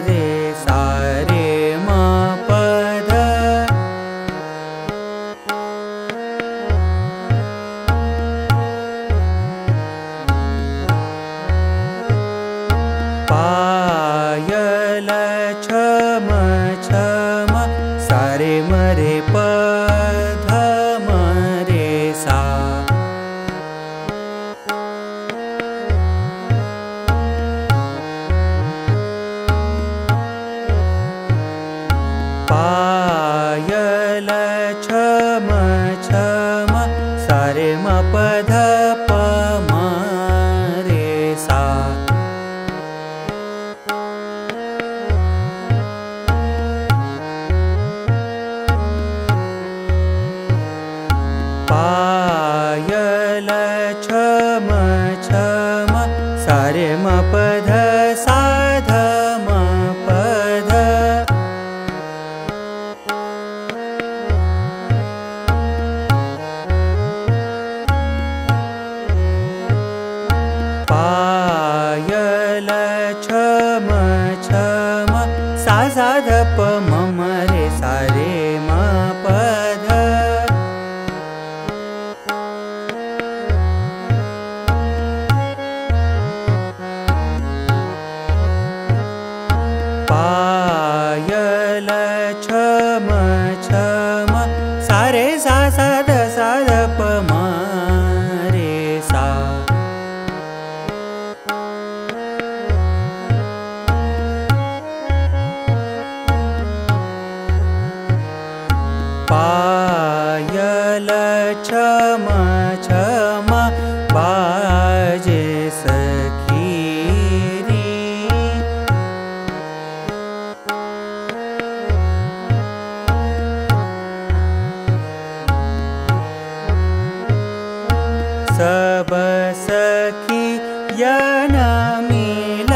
रे सा रे म प ध पायल छम छम सा रे म रे प ध म रे सा पायल छम छम सा रे म प ध प म रे सा पायल छम छम सा रे म प ध सा ध म प ध पायल छम छम सा सा ध प म म रे सा रे म प ध पायल छम छम सा रे सा सा ध प म रे सा पायल छम छम बाजे सखी री सब सखी यन मिल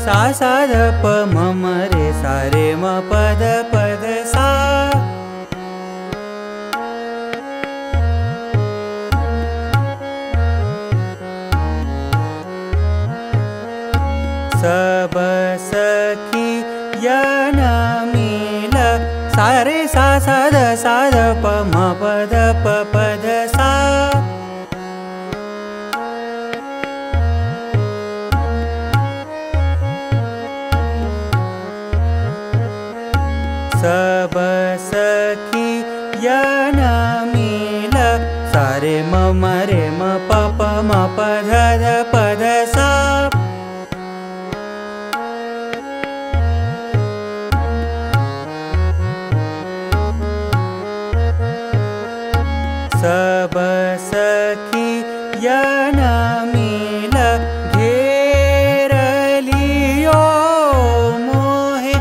सा सा ध प म म रे सा रे म प ध सा सब सखी यन मिल सा रे सा सा ध प म प ध प ध सा सब सखी यन मिल सा रे म म रे म प म प ध प ध सा सब सखी यन मिल घेर लियो मोहे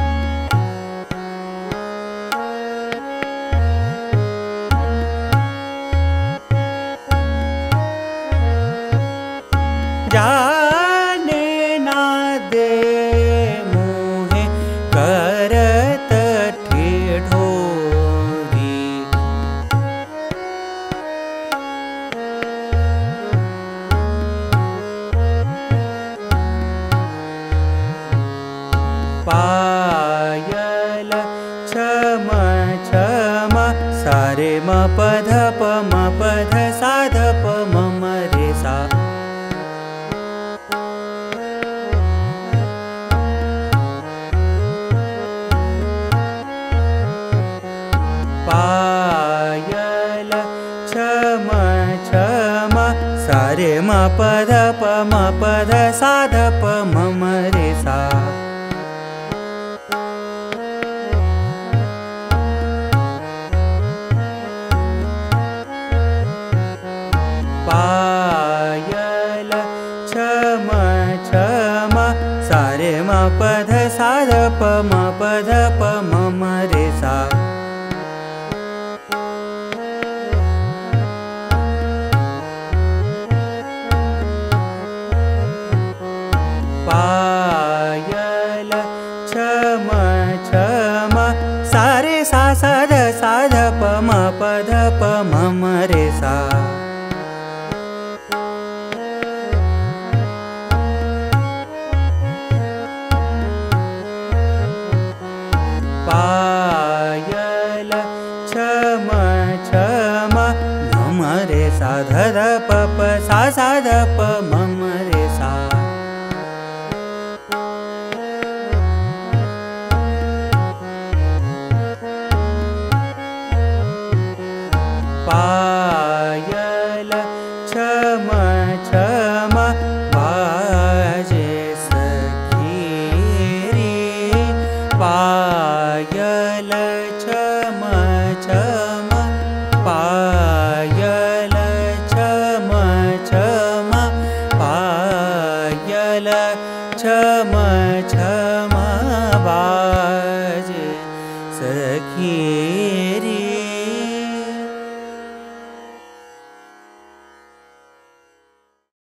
जाने ना दे मोहे करत ठेढोरी पायल छम छम सा रे म प ध प म प ध सा ध प म म रे सा पायल छम छम सा रे म प ध प म प ध सा ध प म म रे सा पायल छम छम सा रे म प ध सा ध प म प ध प म म रे सा पायल छम छम सा रे सा सा ध प म प ध प म म रे सा ध ध प प सा सा ध प म म रे सा पायल छम छम बाजे सखी रे पायल छम छम पायल छम छम पायल छम छम बाजे सखी